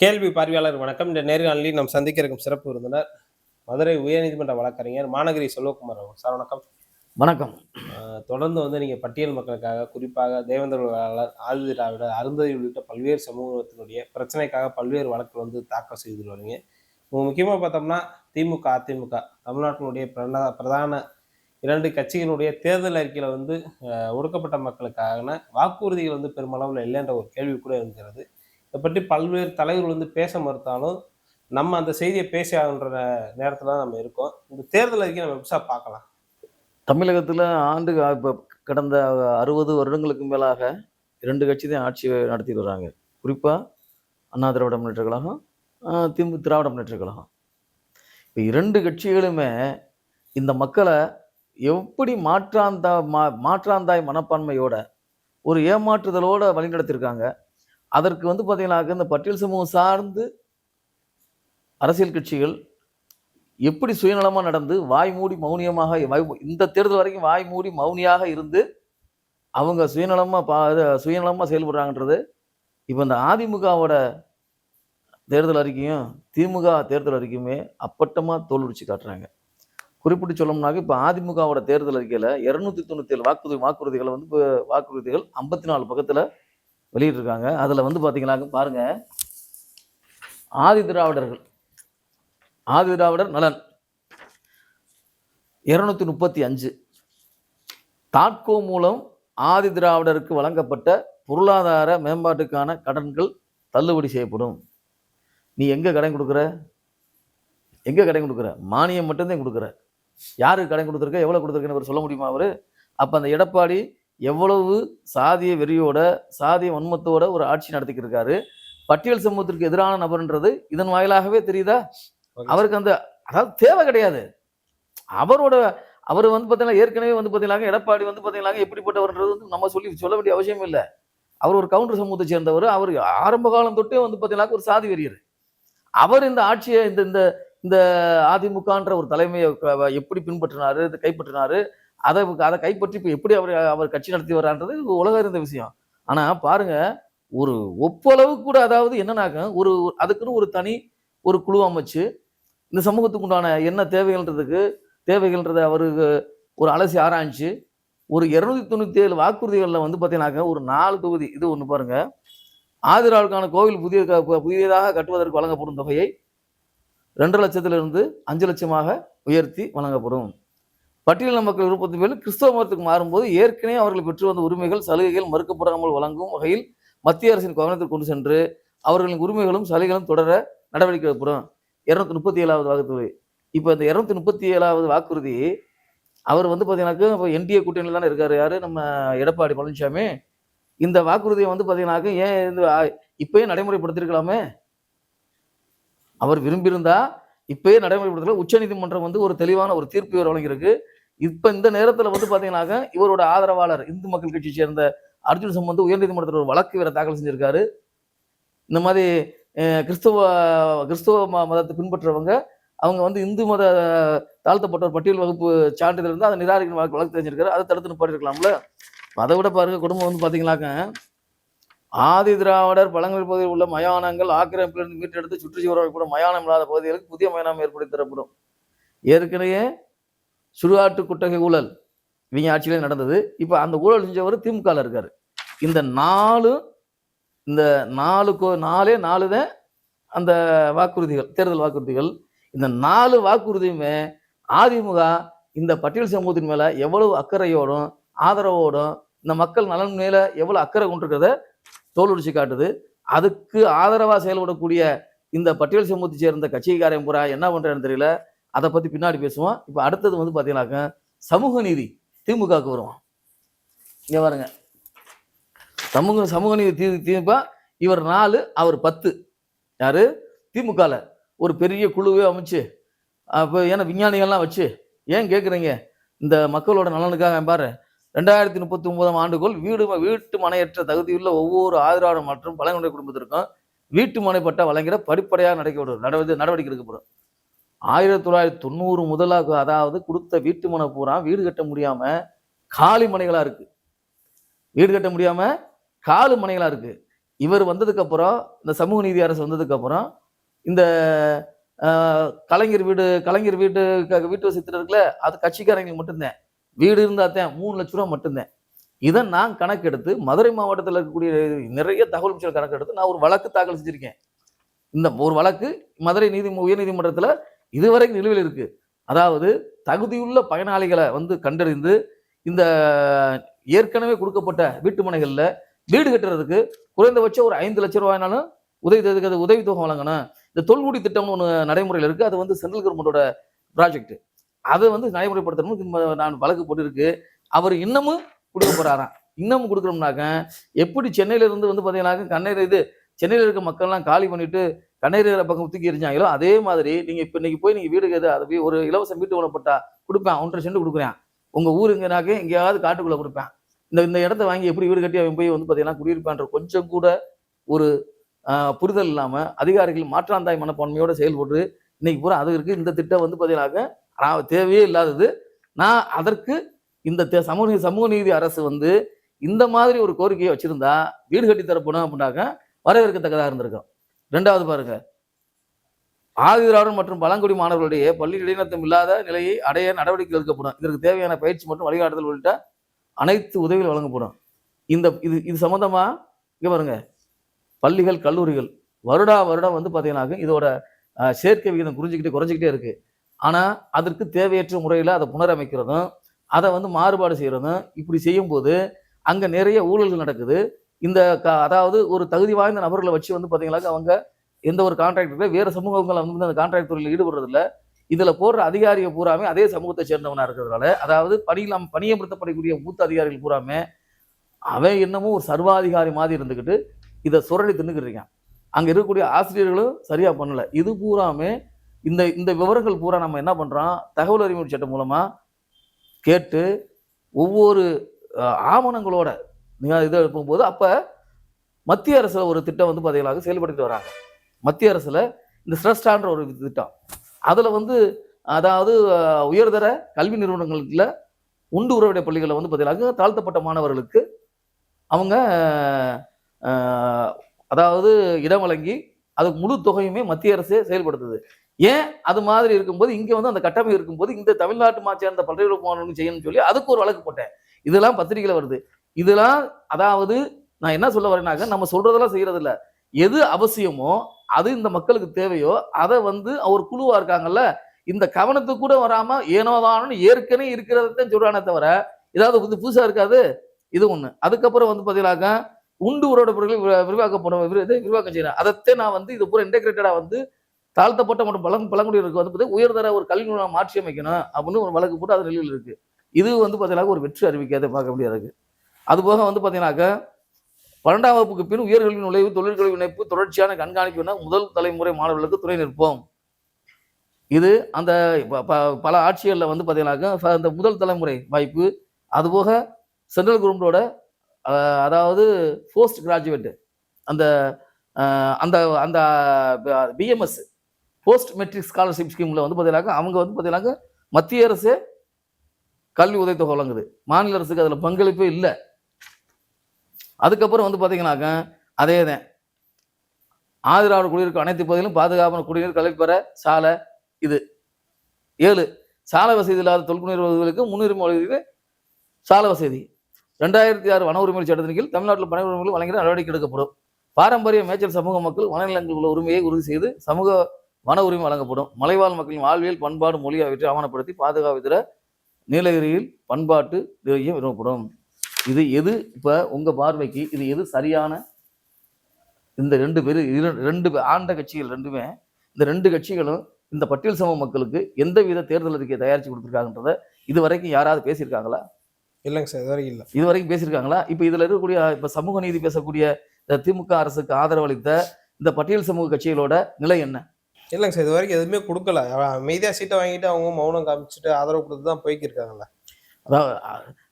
கேள்வி பார்வையாளர் வணக்கம். இந்த நேர்காணலில் நாம் சந்திக்க இருக்கும் சிறப்பு விருந்தினர் மதுரை உயர்நீதிமன்ற வழக்கறிஞர் மாநகரி செல்வகுமார் அவர்கள். சார் வணக்கம். வணக்கம். தொடர்ந்து நீங்க பட்டியல் மக்களுக்காக, குறிப்பாக தேவேந்திர வேளாளர், ஆதி திராவிடர், அருந்ததி உள்ளிட்ட பல்வேறு சமூகத்தினுடைய பிரச்சனைக்காக பல்வேறு வழக்குகள் தாக்கல் செய்து வரீங்க. முக்கியமா பார்த்தோம்னா திமுக, அதிமுக தமிழ்நாட்டினுடைய பிரதான 2 கட்சிகளுடைய தேர்தல் அறிக்கையில ஒடுக்கப்பட்ட மக்களுக்கான வாக்குறுதிகள் பெருமளவில் இல்லைன்ற ஒரு கேள்வி கூட இருக்கிறது. இதை பற்றி பல்வேறு தலைவர்கள் பேச மறுத்தாலும் நம்ம அந்த செய்தியை பேச ஆகுன்ற நேரத்துல தான் நம்ம இருக்கோம். இந்த தேர்தல் அறிக்கை நம்ம எப்படி பார்க்கலாம்? தமிழகத்துல இப்போ கடந்த 60 வருடங்களுக்கு மேலாக 2 கட்சி தான் ஆட்சி நடத்திட்டு வராங்க. குறிப்பா அண்ணா திராவிட முன்னேற்ற கழகம், திராவிட முன்னேற்ற கழகம். இப்போ 2 கட்சிகளுமே இந்த மக்களை எப்படி மாற்றாந்தாய் மனப்பான்மையோட ஒரு ஏமாற்றுதலோட வழிநடத்திருக்காங்க. அதற்கு பார்த்தீங்கன்னாக்க இந்த பட்டியல் சமூகம் சார்ந்து அரசியல் கட்சிகள் எப்படி சுயநலமா நடந்து வாய் மூடி மௌனியமாக இந்த தேர்தல் வரைக்கும் வாய் மூடி மௌனியாக இருந்து அவங்க சுயநலமா செயல்படுறாங்கன்றது இப்போ இந்த அதிமுகவோட தேர்தல் அறிக்கையும் திமுக தேர்தல் அறிக்கையுமே அப்பட்டமா தோல்விச்சு காட்டுறாங்க. குறிப்பிட்டு சொல்லணும்னாக்க இப்போ அதிமுகவோட தேர்தல் அறிக்கையில 297 வாக்குறுதிகளை வாக்குறுதிகள் 54 பக்கத்துல வெளியிட்டிருக்காங்க. அதுல பாத்தீங்கன்னா பாருங்க, ஆதி திராவிடர் நலன் 235, தாட்கோ மூலம் ஆதி திராவிடருக்கு வழங்கப்பட்ட பொருளாதார மேம்பாட்டுக்கான கடன்கள் தள்ளுபடி செய்யப்படும். நீ எங்க கடன் கொடுக்குற? மானியம் மட்டும்தான் கொடுக்குற. யாருக்கு கடன் கொடுத்துருக்க, எவ்வளவு கொடுத்துருக்கன்னு சொல்ல முடியுமா அவரு? அப்ப அந்த எடப்பாடி எவ்வளவு சாதிய வெறியோட, சாதிய வன்மத்தோட ஒரு ஆட்சி நடத்திக்கிட்டு இருக்காரு. பட்டியல் சமூகத்திற்கு எதிரான நபர்ன்றது இதன் வாயிலாகவே தெரியுதா? அவருக்கு அதாவது தேவை கிடையாது. அவர் பார்த்தீங்கன்னா ஏற்கனவே பார்த்தீங்கன்னா எடப்பாடி பார்த்தீங்கன்னா எப்படிப்பட்டவர்ன்றது நம்ம சொல்ல வேண்டிய அவசியம் இல்லை. அவர் ஒரு கவுண்டர் சமூகத்தை சேர்ந்தவர். அவர் ஆரம்ப காலம் தொட்டே பார்த்தீங்கன்னா ஒரு சாதி வெறியர். அவர் இந்த ஆட்சியை இந்த அதிமுகன்ற ஒரு தலைமையை எப்படி பின்பற்றினாரு, கைப்பற்றினாரு, அதை கைப்பற்றி இப்போ எப்படி அவர் கட்சி நடத்தி வர்றான்றது உலக இருந்த விஷயம். ஆனா பாருங்க, ஒரு ஒப்பளவு கூட, அதாவது என்னன்னாக்க அதுக்குன்னு ஒரு தனி ஒரு குழு அமைச்சு இந்த சமூகத்துக்கு உண்டான என்ன தேவைகள்ன்றதை அவருக்கு ஒரு அலசி ஆராய்ச்சி ஒரு 297 வாக்குறுதிகளில் பார்த்தீங்கன்னாக்க ஒரு 4 தொகுதி இது ஒன்று பாருங்க. ஆதிராவுக்கான கோவில் புதியதாக கட்டுவதற்கு வழங்கப்படும் தொகையை 2 லட்சத்திலிருந்து 5 லட்சமாக உயர்த்தி வழங்கப்படும். பட்டியலின மக்கள் விருப்பத்தின் பேரில் கிறிஸ்தவ மதத்துக்கு மாறும்போது ஏற்கனவே அவர்கள் பெற்று வந்த உரிமைகள், சலுகைகள் மறுக்கப்படாமல் வழங்கும் வகையில் மத்திய அரசின் கவனத்தில் கொண்டு சென்று அவர்களின் உரிமைகளும் சலுகைகளும் தொடர நடவடிக்கை எடுக்கப்படும். 237வது வாக்குறுதி. இப்போ இந்த 237வது வாக்குறுதி அவர் பார்த்தீங்கன்னாக்க இப்போ என்டிஏ கூட்டணியில் தானே இருக்காரு. யாரு? நம்ம எடப்பாடி பழனிசாமி. இந்த வாக்குறுதியை பார்த்தீங்கன்னாக்க ஏன் இப்பயே நடைமுறைப்படுத்திருக்கலாமே? அவர் விரும்பியிருந்தா இப்பயே நடைமுறைப்படுத்தல. உச்சநீதிமன்றம் ஒரு தெளிவான ஒரு தீர்ப்பு வழங்கியிருக்கு. இப்ப இந்த நேரத்துல பார்த்தீங்கன்னாக்க இவரோட ஆதரவாளர் இந்து மக்கள் கட்சியை சேர்ந்த அர்ஜுன் சம்பந்த் உயர்நீதிமன்றத்தில் ஒரு வழக்கு வேற தாக்கல் செஞ்சிருக்காரு. இந்த மாதிரி கிறிஸ்தவ மதத்தை பின்பற்றவங்க அவங்க இந்து மத தாழ்த்தப்பட்டோர் பட்டியல் வகுப்பு சான்றிதழ் இருந்தால் அதை நிராகரிக்கணும் வழக்கு தெரிஞ்சிருக்காரு. அதை தடுத்து நிப்பாட்டிருக்கலாம்ல. அதை விட பாருங்க, குடும்பம் பார்த்தீங்கன்னாக்க ஆதி திராவிடர் பழங்குடி பகுதியில் உள்ள மயானங்கள் ஆக்கிரமிப்பிலிருந்து மீட்டெடுத்து சுற்றுச்சுவர்கள் கூட மயானம் இல்லாத பகுதிகளுக்கு புதிய மயானம் ஏற்படுத்தி தரப்படும். ஏற்கனவே சுடுகாட்டு குட்டகை ஊழல் இவங்க ஆட்சியிலே நடந்தது. இப்ப அந்த ஊழல் செஞ்சவர் திமுக இருக்காரு. இந்த 4 தான் அந்த வாக்குறுதிகள், தேர்தல் வாக்குறுதிகள். இந்த 4 வாக்குறுதியுமே அதிமுக இந்த பட்டியல் சமூகத்தின் மேல எவ்வளவு அக்கறையோடும் ஆதரவோடும் இந்த மக்கள் நலன் மேல எவ்வளவு அக்கறை கொண்டிருக்கிறத தோலுரிச்சு காட்டுது. அதுக்கு ஆதரவா செயல்படக்கூடிய இந்த பட்டியல் சமூகத்தை சேர்ந்த கட்சிக்காரன் பூரா என்ன பண்றேன்னு தெரியல. அதை பத்தி பின்னாடி பேசுவோம். இப்ப அடுத்தது பாத்தீங்கன்னாக்க சமூக நீதி திமுகவுக்கு வருவோம். இங்க பாருங்க, சமூக நீதி திமுக. இவர் 4, அவர் 10. யாரு? திமுகல ஒரு பெரிய குழுவே அமைச்சு ஏன்னா விஞ்ஞானிகள்லாம் வச்சு ஏன் கேட்குறீங்க? இந்த மக்களோட நலனுக்காக பாரு, 2039ஆம் ஆண்டுக்குள் வீட்டு மனையற்ற தகுதியுள்ள ஒவ்வொரு ஆதரவாளர் மற்றும் பழங்குடி குடும்பத்திற்கும் வீட்டு மனை பட்டா வழங்கிட படிப்படியாக நடவடிக்கை எடுக்கப்படும். 1990 முதலாக, அதாவது கொடுத்த வீட்டு மனை பூரா வீடு கட்ட முடியாம காலி மனைகளா இருக்கு. இவர் வந்ததுக்கு அப்புறம், இந்த சமூக நீதி அரசு வந்ததுக்கு அப்புறம், இந்த கலைஞர் வீட்டு வசதி திட்டம் இருக்குல்ல, அது கட்சிக்காரங்களுக்கு மட்டும்தான். வீடு இருந்தா தான் ரூ. 3,00,000 மட்டும்தான். இத நான் கணக்கெடுத்து மதுரை மாவட்டத்துல இருக்கக்கூடிய நிறைய தகவல் அமைச்சர் கணக்கெடுத்து நான் ஒரு வழக்கு தாக்கல் செஞ்சிருக்கேன். இந்த ஒரு வழக்கு மதுரை உயர்நீதிமன்றத்துல இதுவரைக்கும் நிலுவையில் இருக்கு. அதாவது தகுதியுள்ள பயனாளிகள வந்து கண்டறிந்து, இந்த ஏற்கனவே கொடுக்கப்பட்ட வீட்டு மனைகள்ல வீடு கட்டுறதுக்கு குறைந்தபட்சம் ஒரு ரூ. 5,00,000 உதவித்தொகை வழங்கணும். இந்த தொல்குடி திட்டம்னு ஒண்ணு நடைமுறையில இருக்கு. அது வந்து சென்ட்ரல் கவர்மெண்டோட ப்ராஜெக்ட். அத வந்து நடைமுறைப்படுத்தணும்னு நான் வழக்கு போட்டிருக்கு. அவர் இன்னமும் குடுக்க போறாராம். இன்னமும் குடுக்கணும்னாக்க, எப்படி சென்னையில இருந்து வந்து பாத்தீங்கன்னாக்க, சென்னையில இருக்க மக்கள்லாம் காலி பண்ணிட்டு கண்ணீர் பக்கம் தூக்கி எறிஞ்சாங்களோ, அதே மாதிரி நீங்க இப்ப இன்னைக்கு போய் நீங்க வீடு ஒரு இலவச வீட்டு உணவு பட்டா குடுப்பேன். 1,50,000 சென்ட் குடுக்குறேன். உங்க ஊருங்கனாக்க எங்கேயாவது காட்டுக்குள்ள குடுப்பேன். இந்த இடத்த வாங்கி எப்படி வீடு கட்டி அவன் போய் வந்து பாத்தீங்கன்னா குடியிருப்பான்ற கொஞ்சம் கூட ஒரு புரிதல் இல்லாம அதிகாரிகள் மாற்றாந்தாய் மனப்பான்மையோட செயல்பட்டு இன்னைக்கு பூரா அது இருக்கு. இந்த திட்டம் வந்து பாத்தீங்கன்னாக்க தேவையே இல்லாதது. நான் அதற்கு இந்த சமூக நீதி அரசு வந்து இந்த மாதிரி ஒரு கோரிக்கையை வச்சிருந்தா வீடு கட்டி தரப்படும் அப்படின்னாக்க வரவேற்கத்தக்கதாக இருந்திருக்கும். 2வது பாருங்க, ஆதிதிராவிடர் மற்றும் பழங்குடி மாணவர்களுடைய பள்ளி இடைநிறுத்தம் இல்லாத நிலையை அடைய நடவடிக்கை எடுக்கப்படும். இதற்கு தேவையான பயிற்சி மற்றும் வழிகாட்டுதல் உள்ளிட்ட அனைத்து உதவிகள் வழங்கப்படும். இது சம்பந்தமா இங்க பாருங்க, பள்ளிகள் கல்லூரிகள் வருடம் வந்து பாத்தீங்கன்னா இதோட சேர்க்கை விகிதம் குறைஞ்சிக்கிட்டே இருக்கு. ஆனா அதற்கு தேவையற்ற முறையில அதை புனரமைக்கிறதும், அதை வந்து மாறுபாடு செய்யறதும், இப்படி செய்யும் போது அங்க நிறைய ஊழல்கள் நடக்குது. இந்த அதாவது ஒரு தகுதி வாய்ந்த நபர்களை வச்சு வந்து பாத்தீங்கன்னா அவங்க எந்த ஒரு கான்ட்ராக்டர் வேற சமூகங்களை வந்து அந்த கான்ட்ராக்ட் துறையில் ஈடுபடுறது இல்ல. இதுல போடுற அதிகாரிகள் பூராமே அதே சமூகத்தை சேர்ந்தவனா இருக்கிறதுனால, அதாவது பணியமர்த்தப்படக்கூடிய மூத்த அதிகாரிகள் பூராமே அவன் என்னமோ ஒரு சர்வாதிகாரி மாதிரி இருந்துகிட்டு இதை சுரண்டி தின்னுக்கிட்டு இருக்கான். அங்க இருக்கக்கூடிய ஆசிரியர்களும் சரியா பண்ணல. இது பூராமே இந்த விவரங்கள் பூரா நம்ம என்ன பண்றோம், தகவல் அறிவு சட்டம் மூலமா கேட்டு ஒவ்வொரு ஆவணங்களோட இதை போகும்போது அப்ப மத்திய அரசுல ஒரு திட்டம் வந்து பாத்தீங்கன்னா செயல்படுத்திட்டு வராங்க. மத்திய அரசுல இந்த ஸ்ரஸ்டான்ற ஒரு திட்டம், அதுல வந்து அதாவது உயர்தர கல்வி நிறுவனங்களுக்குள்ள உண்டு உறவிட பள்ளிகளில் வந்து பாத்தீங்கன்னா தாழ்த்தப்பட்ட மாணவர்களுக்கு அவங்க அதாவது இடம் வழங்கி அதுக்கு முழு தொகையுமே மத்திய அரசே செயல்படுத்துது. ஏன் அது மாதிரி இருக்கும்போது இங்க வந்து அந்த கட்டமைப்பு இருக்கும்போது இந்த தமிழ்நாட்டு சேர்ந்த பல்வேறு மாணவர்களுக்கு செய்யணும்னு சொல்லி அதுக்கு ஒரு வழக்கு போட்டேன். இதெல்லாம் பத்திரிகையில வருது. இதெல்லாம் அதாவது நான் என்ன சொல்ல வரேனாக்க, நம்ம சொல்றதெல்லாம் செய்யறது இல்ல. எது அவசியமோ அது இந்த மக்களுக்கு தேவையோ அதை வந்து ஒரு குழுவா இருக்காங்கல்ல, இந்த கவனத்துக்கு கூட வராம ஏனோதானு ஏற்கனவே இருக்கிறதான் சொல்றானே தவிர ஏதாவது வந்து புதுசா இருக்காது. இது ஒண்ணு. அதுக்கப்புறம் வந்து பாத்தீங்கன்னாக்கா உண்டு உறவிட பொருட்கள் விரிவாக்கம் செய்யணும். அதைத்தான் நான் வந்து இது பூரா இன்டெகிரேட்டடா வந்து தாழ்த்தப்பட்ட மற்றும் பழங்குடியினருக்கு வந்து உயர்தர ஒரு கல்வி நிறுவனம் மாற்றி அமைக்கணும் அப்படின்னு ஒரு வழக்கு போட்டு அது நிலையில் இருக்கு. இது வந்து பாத்தீங்கன்னா ஒரு வெற்றி அறிவிக்காத பார்க்க முடியாது. அதுபோக வந்து பாத்தீங்கன்னாக்கா 12ஆம் வகுப்புக்கு பின் உயர்கல்வி நுழைவு தொழிற்கல்வி இணைப்பு தொடர்ச்சியான கண்காணிப்பு என முதல் தலைமுறை மாணவர்களுக்கு துணை நிற்போம். இது அந்த பல ஆட்சிகளில் வந்து பாத்தீங்கன்னாக்கா இந்த முதல் தலைமுறை வாய்ப்பு. அதுபோக சென்ட்ரல் கவர்மெண்டோட அதாவது போஸ்ட் கிராஜுவேட் அந்த அந்த அந்த பிஎம்எஸ் போஸ்ட் மெட்ரிக் ஸ்காலர்ஷிப் ஸ்கீம்ல வந்து பாத்தீங்கன்னாக்கா அவங்க வந்து பாத்தீங்கன்னாக்கா மத்திய அரசு கல்வி உதவித்தொகை வழங்குது, மாநில அரசுக்கு அதுல பங்களிப்பே இல்லை. அதுக்கப்புறம் வந்து பாத்தீங்கன்னாக்கா அதே தான் ஆதிராவிட குடியிருக்கும் அனைத்து பகுதியிலும் பாதுகாப்பான குடிநீர் கழிப்பற சாலை. இது 7 சாலை வசதி இல்லாத தொல்குடியினர்களுக்கு முன்னுரிமை வழங்குகிறது சாலை வசதி. 2006 வன உரிமை சட்டத்தின் கீழ் தமிழ்நாட்டில் பனை உரிமைகள் வழங்கிட நடவடிக்கை எடுக்கப்படும். பாரம்பரிய மேய்ச்சல் சமூக மக்கள் வனநிலங்களில் உள்ள உரிமையை உறுதி செய்து சமூக வன உரிமை வழங்கப்படும். மலைவாழ் மக்களின் வாழ்வியல் பண்பாடு மொழி ஆகியவற்றை ஆவணப்படுத்தி பாதுகாப்பு நீலகிரியில் பண்பாட்டு விரும்பப்படும். இது எது இப்ப உங்க பார்வைக்கு இது எது சரியான? இந்த 2 பேரு 2 ஆண்ட கட்சிகள் ரெண்டுமே, இந்த 2 கட்சிகளும் இந்த பட்டியல் சமூக மக்களுக்கு எந்தவித தேர்தல் அறிக்கையை தயாரிச்சு கொடுத்துருக்காங்கன்றத இது வரைக்கும் யாராவது பேசியிருக்காங்களா? இல்லைங்க சார், இதுவரைக்கும் இல்லை. இது வரைக்கும் பேசியிருக்காங்களா? இப்ப இதுல இருக்கக்கூடிய இப்ப சமூக நீதி பேசக்கூடிய இந்த திமுக அரசுக்கு ஆதரவு அளித்த இந்த பட்டியல் சமூக கட்சிகளோட நிலை என்ன? இல்லைங்க சார், இது வரைக்கும் எதுவுமே கொடுக்கல. அமைதியா சீட்டை வாங்கிட்டு அவங்க மௌனம் காமிச்சிட்டு ஆதரவு கொடுத்து தான் போய்க்கிருக்காங்களா.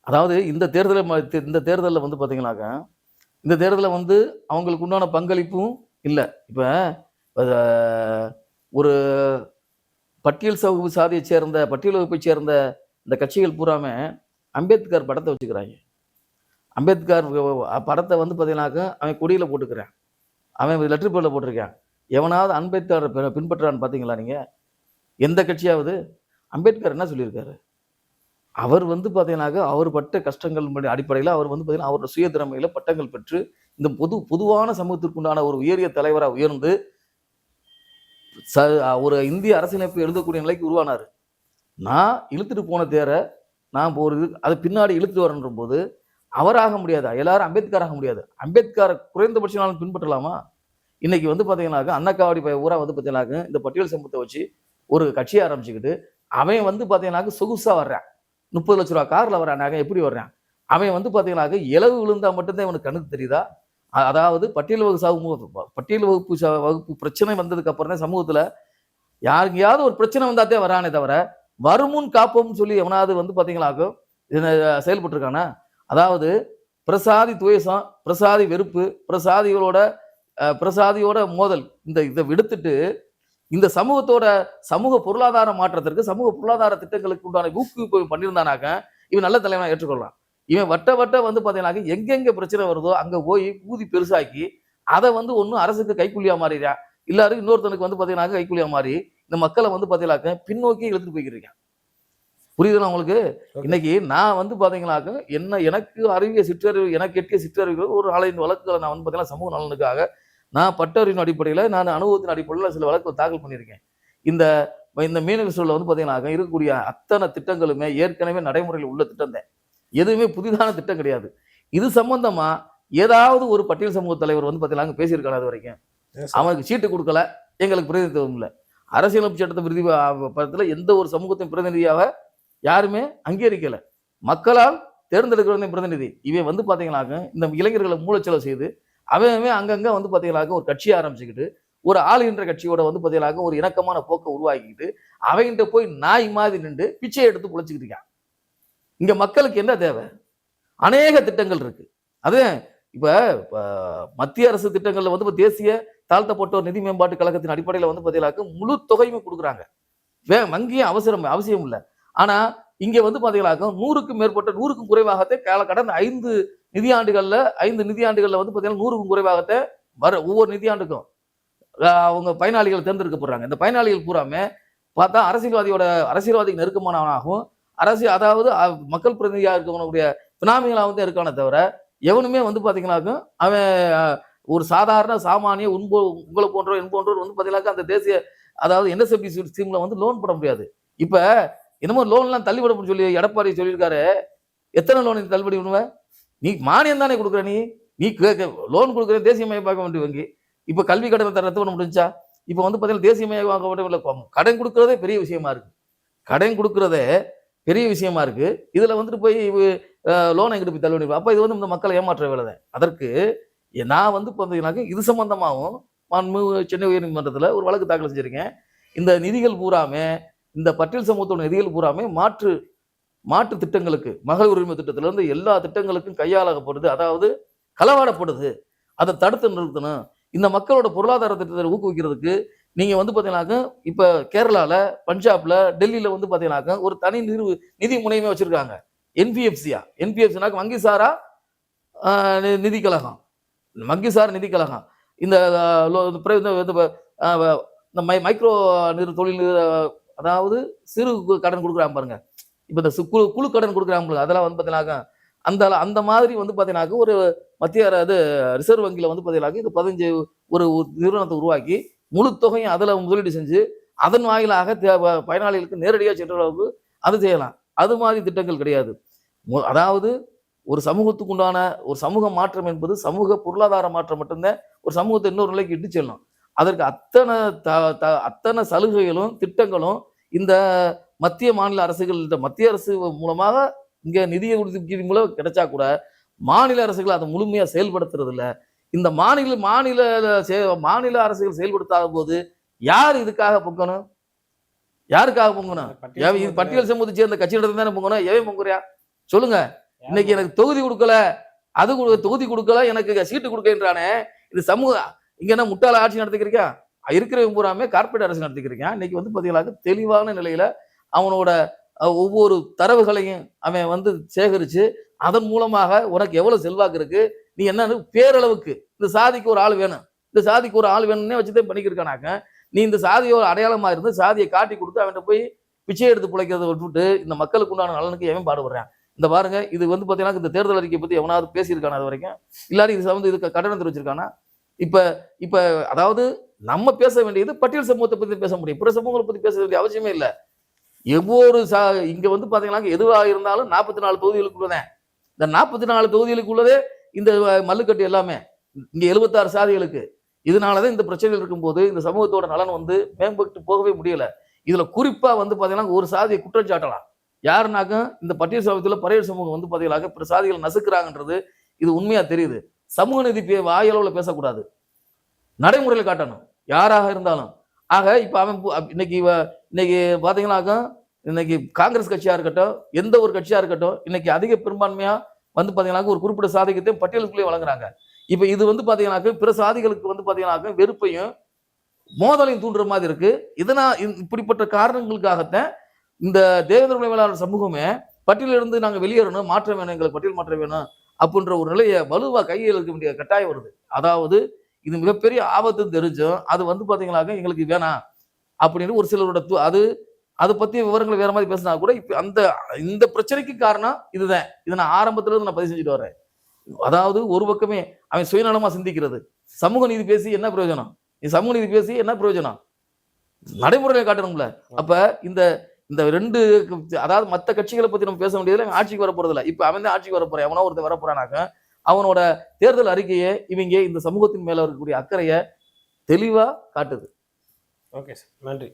அதாவது இந்த தேர்தலில் வந்து பாத்தீங்கன்னாக்கா இந்த தேர்தலில் வந்து அவங்களுக்கு உண்டான பங்களிப்பும் இல்லை. இப்ப ஒரு பட்டியல் வகுப்பை சேர்ந்த இந்த கட்சிகள் பூராமே அம்பேத்கர் படத்தை வச்சுக்கிறாங்க. அம்பேத்கர் படத்தை வந்து பார்த்தீங்கன்னாக்க அவன் கொடியில் போட்டுக்கிறான், அவன் லெட்டர் பேரில் போட்டிருக்கான். எவனாவது அம்பேத்கர் பின்பற்றான்னு பார்த்தீங்களா நீங்கள்? எந்த கட்சியாவது? அம்பேத்கர் என்ன சொல்லியிருக்காரு? அவர் வந்து பார்த்தீங்கன்னாக்க அவர் பட்ட கஷ்டங்கள் அடிப்படையில் அவர் வந்து பார்த்தீங்கன்னா அவரோட சுய திறமையில பட்டங்கள் பெற்று இந்த பொதுவான சமூகத்திற்குண்டான ஒரு உயரிய தலைவராக உயர்ந்து ஒரு இந்திய அரசியலமைப்பு எழுதக்கூடிய நிலைக்கு உருவானார். நான் இழுத்துட்டு போன தேர நான் ஒரு அது பின்னாடி இழுத்துட்டு வரன்ற போது அவராக முடியாது, எல்லாரும் அம்பேத்கர் ஆக முடியாது. அம்பேத்கரை குறைந்தபட்ச நாளும் பின்பற்றலாமா? இன்னைக்கு வந்து பார்த்தீங்கன்னாக்க அன்னக்காவடி ஊரா வந்து பார்த்தீங்கன்னாக்க இந்த பட்டியல் சமூகத்தை வச்சு ஒரு கட்சியை ஆரம்பிச்சுக்கிட்டு அவன் வந்து பார்த்தீங்கன்னாக்க சொகுசா வர்றான், 30 லட்ச ரூபா கார்ல வர்றான். எப்படி வர்றான்? அவன் வந்து பார்த்தீங்கன்னாக்க இலவு விழுந்தா மட்டும்தான் இவனுக்கு கண்ணுக்கு தெரியுதா? அதாவது பட்டியல் வகுப்பு பிரச்சனை வந்ததுக்கு அப்புறம் தான் சமூகத்துல யாருக்கையாவது ஒரு பிரச்சனை வந்தாத்தே வரானே தவிர வருமுன் காப்போம்னு சொல்லி எவனாவது வந்து பாத்தீங்களாக்கும் செயல்பட்டு இருக்கானா? அதாவது பிரசாதி துவேஷம், பிரசாதி வெறுப்பு, பிரசாதியோட மோதல் இதை விடுத்துட்டு இந்த சமூக பொருளாதார மாற்றத்திற்கு, சமூக பொருளாதார திட்டங்களுக்கு உண்டான ஊக்குவிப்பு பண்ணியிருந்தானாக்க இவன் நல்ல தலைவனா ஏற்றுக்கொள்ளலாம். இவன் வட்ட வந்து பாத்தீங்கன்னா எங்கெங்க பிரச்சனை வருதோ அங்க போய் ஊதி பெருசாக்கி அதை வந்து ஒன்னும் அரசுக்கு கைக்கூலியா மாறிடுறான், இல்லாரு இன்னொருத்தனுக்கு வந்து பாத்தீங்கன்னா கைக்கூலியா மாறி இந்த மக்களை வந்து பாத்தீங்கன்னாக்க பின்னோக்கி இழுத்துட்டு போய்க்கிறீங்க. புரியுதுங்களா உங்களுக்கு? இன்னைக்கு நான் வந்து பாத்தீங்கன்னாக்க எனக்கு அறிவிய சிற்றறிவு, எனக்கு எட்டிய சிற்றறிவுகள் ஒரு 4-5 வழக்குகளை நான் வந்து பாத்தீங்கன்னா சமூக நலனுக்காக நான் பட்டறிவின் அடிப்படையில், நான் அனுபவத்தின் அடிப்படையில் சில வழக்கு தாக்கல் பண்ணியிருக்கேன். இந்த இந்த மீனவர்களில் வந்து பாத்தீங்கன்னா இருக்கக்கூடிய அத்தனை திட்டங்களுமே ஏற்கனவே நடைமுறையில் உள்ள திட்டம் தான், எதுவுமே புதிதான திட்டம் கிடையாது. இது சம்பந்தமா ஏதாவது ஒரு பட்டியல் சமூக தலைவர் வந்து பாத்தீங்கன்னா பேசியிருக்காங்க அது வரைக்கும்? அவனுக்கு சீட்டு கொடுக்கல, எங்களுக்கு பிரதிநிதித்துவம் இல்லை. அரசியலமைப்பு சட்டத்தை பிரதிநிதி எந்த ஒரு சமூகத்தின் பிரதிநிதியாக யாருமே அங்கீகரிக்கல. மக்களால் தேர்ந்தெடுக்கிற பிரதிநிதி இவன் வந்து பாத்தீங்கன்னாக்க இந்த இளைஞர்களை மூலச்செலவு செய்து அவன் அங்கங்க வந்து பாத்தீங்கன்னாக்க ஒரு கட்சியை ஆரம்பிச்சுக்கிட்டு ஒரு ஆளுகின்ற கட்சியோட வந்து பாத்தீங்கன்னாக்க ஒரு இணக்கமான போக்கை உருவாக்கிக்கிட்டு அவங்கிட்ட போய் நாய் மாதிரி நின்று பிச்சை எடுத்து புழைச்சிக்கிட்டு இருக்கான். இங்க மக்களுக்கு என்ன தேவை? அநேக திட்டங்கள் இருக்கு. அது இப்ப மத்திய அரசு திட்டங்கள்ல வந்து தேசிய தாழ்த்தப்பட்டோர் நிதி மேம்பாட்டு கழகத்தின் அடிப்படையில் வந்து பாத்தீங்கன்னாக்க முழு தொகையுமே கொடுக்குறாங்க. வங்கியும் அவசியம் இல்லை. ஆனா இங்க வந்து பாத்தீங்கன்னாக்க 100க்கும் மேற்பட்ட 100க்கும் குறைவாகத்தை கடந்த 5 நிதியாண்டுகள்ல வந்து பாத்தீங்கன்னா 100க்கும் குறைவாகத்தை ஒவ்வொரு நிதியாண்டுக்கும் அவங்க பயனாளிகள் தேர்ந்தெடுக்கப்படுறாங்க. இந்த பயனாளிகள் பூராமே பார்த்தா அரசியல்வாதிக்கு நெருக்கமானவனாகவும் அதாவது மக்கள் பிரதிநிதியாக இருக்கக்கூடிய பினாமிகளா வந்து இருக்கானே தவிர எவனுமே வந்து பாத்தீங்கன்னாக்க அவன் ஒரு சாதாரண சாமானிய உங்களை போன்றோர் என்போன்றோர் வந்து பாத்தீங்கன்னாக்க அந்த தேசிய அதாவது NSFB ஸ்கீம்ல வந்து லோன் போட முடியாது. இப்ப என்னமோ லோன்லாம் தள்ளுபடி சொல்லி எடப்பாடி சொல்லியிருக்காரு. எத்தனை லோன் தள்ளுபடி பண்ணுவேன்? நீ மானியம் தானே கொடுக்குற, நீ லோன் கொடுக்குற தேசியமயமாக்க வேண்டிய வங்கி. இப்ப கல்வி கடனை ரத்து பண்ண முடிஞ்சா? இப்ப வந்து பாத்தீங்கன்னா தேசியமயமாக்க வேண்டிய கடன் கொடுக்கறதே பெரிய விஷயமா இருக்கு. இதுல வந்துட்டு போய் லோனை எங்கிட்டு போய் தள்ளுபடி. அப்ப இது வந்து இந்த மக்களை ஏமாற்ற வேலை தான். அதற்கு நான் வந்து பாத்தீங்கன்னாக்க இது சம்பந்தமாகவும் சென்னை உயர்நீதிமன்றத்துல ஒரு வழக்கு தாக்கல் செஞ்சிருக்கேன். இந்த நிதிகள் பூராமே, இந்த பட்டியல் சமூகத்தோட நிதிகள் பூராமே மாற்று திட்டங்களுக்கு, மகளிர் உரிமை திட்டத்துல இருந்து எல்லா திட்டங்களுக்கும் கையாளப்படுது, அதாவது களவாடப்படுது. அதை தடுத்து நிறுத்தணும். இந்த மக்களோட பொருளாதார திட்டத்தை ஊக்குவிக்கிறதுக்கு நீங்க வந்து பாத்தீங்கன்னாக்க இப்ப கேரளால, பஞ்சாப்ல, டெல்லியில வந்து பாத்தீங்கன்னாக்க ஒரு தனி நிதி முனையமே வச்சிருக்காங்க. என்பிஎஃப்சினாக்க வங்கிசாரா நிதி கழகம், நிதி கழகம். இந்த மைக்ரோ தொழில், அதாவது சிறு கடன் கொடுக்குறாங்க பாருங்க. இப்ப இந்த குழு கடன் கொடுக்குறாங்க, அதெல்லாம் வந்து பாத்தீங்கன்னாக்க அந்த மாதிரி வந்து பாத்தீங்கன்னாக்க ஒரு மத்திய ரிசர்வ் வங்கியில வந்து பாத்தீங்கன்னாக்க இது 15 ஒரு நிறுவனத்தை உருவாக்கி முழு தொகையும் அதுல முதலீடு செஞ்சு அதன் வாயிலாக பயனாளிகளுக்கு நேரடியாக சென்ற அளவுக்கு அது செய்யலாம். அது மாதிரி திட்டங்கள் கிடையாது. அதாவது ஒரு சமூகத்துக்கு உண்டான ஒரு சமூக மாற்றம் என்பது சமூக பொருளாதார மாற்றம் மட்டும்தான் ஒரு சமூகத்தை இன்னொரு நிலைக்கு இட்டு செல்லும். அதற்கு அத்தனை சலுகைகளும் திட்டங்களும் இந்த மத்திய அரசு மூலமாக இங்க நிதிய ஒதுக்கீடு மூலம் கிடைச்சா கூட மாநில அரசுகள் அதை முழுமையா செயல்படுத்துறது இல்ல. இந்த மாநில அரசுகள் செயல்படுத்தாத போது யார் இதுக்காக பொங்கணும்? யாருக்காக பொங்கணும்? பட்டியல் சமூகத்தை சேர்ந்த கட்சியிடம் தானே பொங்கணும். எவன் பொங்குறியா சொல்லுங்க? இன்னைக்கு எனக்கு தொகுதி கொடுக்கல, தொகுதி கொடுக்கல, எனக்கு சீட்டு கொடுக்கன்றானே. இது சமூக இங்க என்ன முட்டாள ஆட்சி நடத்திக்கிறீங்க? இருக்கிறவங்க பூராமே கார்பரேட் அரசு நடத்திக்கிறீங்க. இன்னைக்கு வந்து பாத்தீங்கன்னா தெளிவான நிலையில அவனோட ஒவ்வொரு தரவுகளையும் அவன் வந்து சேகரிச்சு அதன் மூலமாக உனக்கு எவ்வளவு செல்வாக்கு இருக்கு, நீ என்னன்னு பேரளவுக்கு இந்த சாதிக்கு ஒரு ஆள் வேணும், இந்த சாதிக்கு ஒரு ஆள் வேணும்னே வச்சுதான் பண்ணிக்கிருக்கானாக்க, நீ இந்த சாதியோட அடையாளமா இருந்து சாதியை காட்டி கொடுத்து அவன்கிட்ட போய் பிச்சை எடுத்து பிழைக்கிறத விட்டுவிட்டு இந்த மக்களுக்கு உண்டான நலனுக்கு எவன் பாடுபடுறான்? இந்த பாருங்க, இது வந்து பாத்தீங்கன்னா இந்த தேர்தல் அறிக்கை பத்தி எவனாவது பேசியிருக்கானா அது வரைக்கும்? இல்லாட்டி இது சம்பந்தம் இதுக்கு கட்டணம் தெரிவிச்சிருக்கானா? இப்ப இப்ப அதாவது நம்ம பேச வேண்டியது பட்டியல் சமூகத்தை பத்தி பேச முடியும், பிற சமூகங்களை பத்தி பேச வேண்டிய அவசியமே இல்லை. ஒவ்வொரு இங்க வந்து பாத்தீங்கன்னா எதுவாக இருந்தாலும் 44 தொகுதிகளுக்குள்ளதான். இந்த 44 தொகுதிகளுக்குள்ளதே இந்த மல்லுக்கட்டு எல்லாமே இங்க 76 சாதிகளுக்கு. இதனாலதான் இந்த பிரச்சனைகள் இருக்கும்போது இந்த சமூகத்தோட நலன் வந்து மேம்பட்டு போகவே முடியல. இதுல குறிப்பா வந்து பாத்தீங்கன்னா ஒரு சாதியை குற்றம் சாட்டலாம். யாருனாக்க இந்த பட்டியல் சமூகத்துல பறையர் சமூகம் வந்து பாத்தீங்கன்னா பிற சாதிகள் நசுக்கிறாங்கன்றது இது உண்மையா தெரியுது. சமூக நீதி வாயளவுல பேசக்கூடாது, நடைமுறையில காட்டணும் யாராக இருந்தாலும். ஆக இப்ப அவன் இன்னைக்கு பாத்தீங்கன்னாக்கா இன்னைக்கு காங்கிரஸ் கட்சியா இருக்கட்டும், எந்த ஒரு கட்சியா இருக்கட்டும், இன்னைக்கு அதிக பெரும்பான்மையா வந்து பாத்தீங்கன்னா ஒரு குறிப்பிட்ட சாதிக்கத்தையும் பட்டியலுக்குள்ளே வழங்குறாங்க. இப்ப இது வந்து பாத்தீங்கன்னாக்க பிற சாதிகளுக்கு வந்து பாத்தீங்கன்னாக்க வெறுப்பையும் மோதலையும் தூண்டுற மாதிரி இருக்கு. இப்படிப்பட்ட காரணங்களுக்காகத்தான் இந்த தேவேந்திர குல வேளாளர் சமூகமே பட்டியலிருந்து நாங்க வெளியேறணும், மாற்றம் வேணும், எங்களுக்கு பட்டியல் மாற்றம் வேணும் அப்படின்ற ஒரு நிலையை வலுவா கையில் இருக்க வேண்டிய கட்டாயம் வருது. அதாவது இது மிகப்பெரிய ஆபத்து தெரிஞ்சும் அது வந்து பாத்தீங்கன்னாக்க எங்களுக்கு வேணாம் அப்படின்னு ஒரு சிலரோட அதை பத்திய விவரங்களை வேற மாதிரி பேசினா கூட இப்ப இந்த பிரச்சனைக்கு காரணம் இதுதான். இதை நான் ஆரம்பத்துல இருந்து நான் பதிவு செஞ்சுட்டு வரேன். அதாவது ஒரு பக்கமே அவன் சுயநலமா சிந்திக்கிறது, சமூக நீதி பேசி என்ன பிரயோஜனம்? சமூக நீதி பேசி என்ன பிரயோஜனம்? நடைமுறையில காட்டணும்ல. அப்ப இந்த இந்த ரெண்டு அதாவது மத்த கட்சிகளை பத்தி நம்ம பேச வேண்டியதுல ஆட்சிக்கு வர போறது இல்லை. இப்ப அவன் தான் ஆட்சிக்கு வர போறான். எவனோ ஒருத்தர் வர போறானாக்க அவனோட தேர்தல் அறிக்கையை இவங்க இந்த சமூகத்தின் மேல இருக்கக்கூடிய அக்கறையை தெளிவா காட்டுது. ஓகே சார், நன்றி.